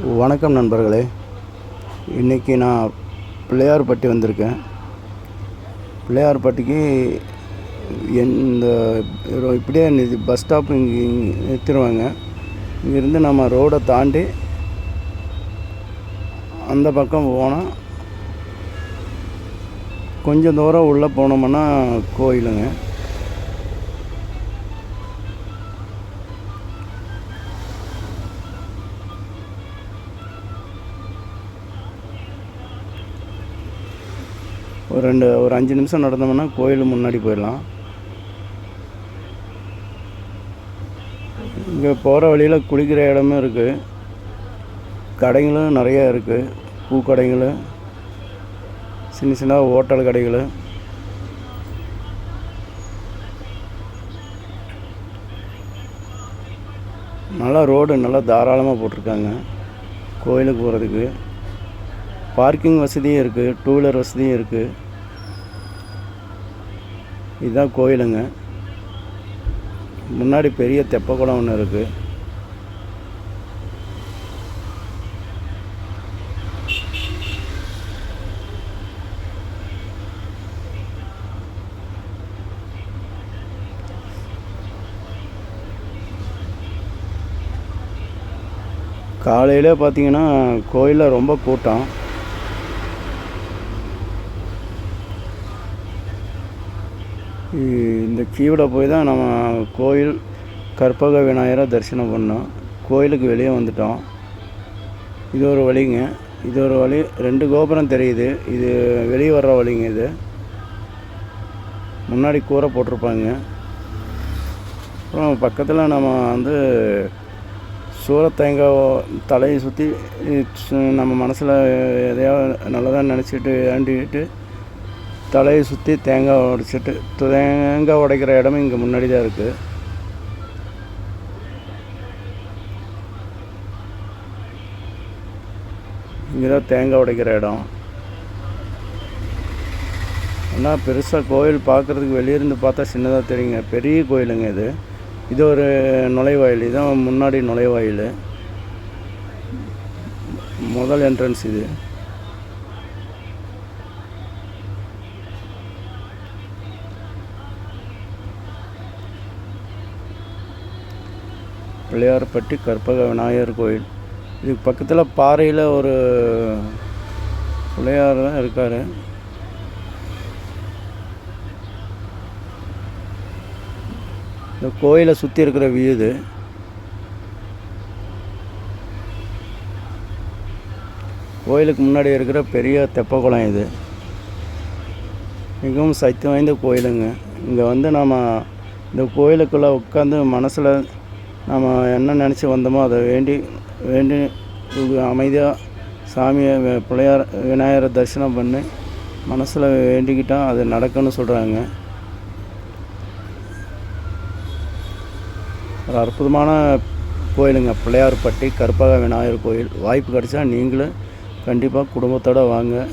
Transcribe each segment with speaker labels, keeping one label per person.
Speaker 1: வணக்கம் நண்பர்களே. இன்றைக்கி நான் பிள்ளையார்பட்டி வந்திருக்கேன். பிள்ளையார்பட்டிக்கு இந்த இப்படியே பஸ் ஸ்டாப் இங்கே நிறுத்திடுவாங்க. இங்கேருந்து நம்ம ரோடை தாண்டி அந்த பக்கம் போனால் கொஞ்சம் தூரம் உள்ளே போனோம்னா கோயிலுங்க. ஒரு 5 நிமிஷம் நடந்தோம்னா கோயில் முன்னாடி போயிடலாம். இங்கே போகிற வழியில் குளிக்கிற இடமும் இருக்குது, கடைகளும் நிறையா இருக்குது. பூக்கடைகள், சின்ன சின்ன ஹோட்டல் கடைகள், நல்லா ரோடு நல்லா தாராளமாக போட்டிருக்காங்க. கோயிலுக்கு போகிறதுக்கு பார்க்கிங் வசதியும் இருக்குது, 2 வீலர் வசதியும் இருக்குது. இதுதான் கோயிலுங்க. முன்னாடி பெரிய தெப்பக்குளம் ஒன்று இருக்குது. காலையில் பார்த்தீங்கன்னா கோயிலில் ரொம்ப கூட்டம். இந்த கீவில் போய் தான் நம்ம கோயில் கற்பக விநாயகரை தரிசனம் பண்ணோம். கோயிலுக்கு வெளியே வந்துட்டோம். இது ஒரு வழிங்க, இது ஒரு வழி. 2 கோபுரம் தெரியுது. இது வெளியே வர்ற வழிங்க. இது முன்னாடி கூரை போட்டிருப்பாங்க. அப்புறம் பக்கத்தில் நம்ம சூரத்தேங்காய் தலையை சுற்றி நம்ம மனசில் எதையாவது நல்லதாக நினச்சிட்டு வேண்டிக்கிட்டு தலையை சுற்றி தேங்காய் உடைச்சிட்டு, தேங்காய் உடைக்கிற இடமும் இங்கே முன்னாடி தான் இருக்குது. இங்கே தான் தேங்காய் உடைக்கிற இடம். ஆனால் பெருசாக கோயில் பார்க்குறதுக்கு வெளியிருந்து பார்த்தா சின்னதாக தெரியுங்க. பெரிய கோயிலுங்க இது. இது ஒரு நுழைவாயில். இதுதான் முன்னாடி நுழைவாயில், முதல் என்ட்ரன்ஸ் இது. பிள்ளையார்பட்டி கற்பக விநாயகர் கோயில். இதுக்கு பக்கத்தில் பாறையில் ஒரு பிள்ளையார் தான் இருக்கார். இந்த கோயிலை சுற்றி இருக்கிற வியூ இது. கோயிலுக்கு முன்னாடி இருக்கிற பெரிய தெப்பக்குளம் இது. மிகவும் சக்தி வாய்ந்த கோயிலுங்க. இங்கே நம்ம இந்த கோயிலுக்குள்ளே உட்காந்து மனசில் நம்ம என்ன நினச்சி வந்தோமோ அதை வேண்டி அமைதியாக சாமியை பிள்ளையார் விநாயகரை தரிசனம் பண்ணி மனசில் வேண்டிக்கிட்டால் அது நடக்குன்னு சொல்கிறாங்க. ஒரு அற்புதமான கோயிலுங்க பிள்ளையார்பட்டி கற்பக விநாயகர் கோயில். வாய்ப்பு கிடைச்சா நீங்களும் கண்டிப்பாக குடும்பத்தோடு வாங்க,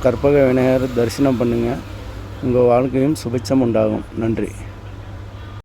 Speaker 1: கற்பக விநாயகர் தரிசனம் பண்ணுங்கள். உங்கள் வாழ்க்கையும் சுபிட்சம் உண்டாகும். நன்றி.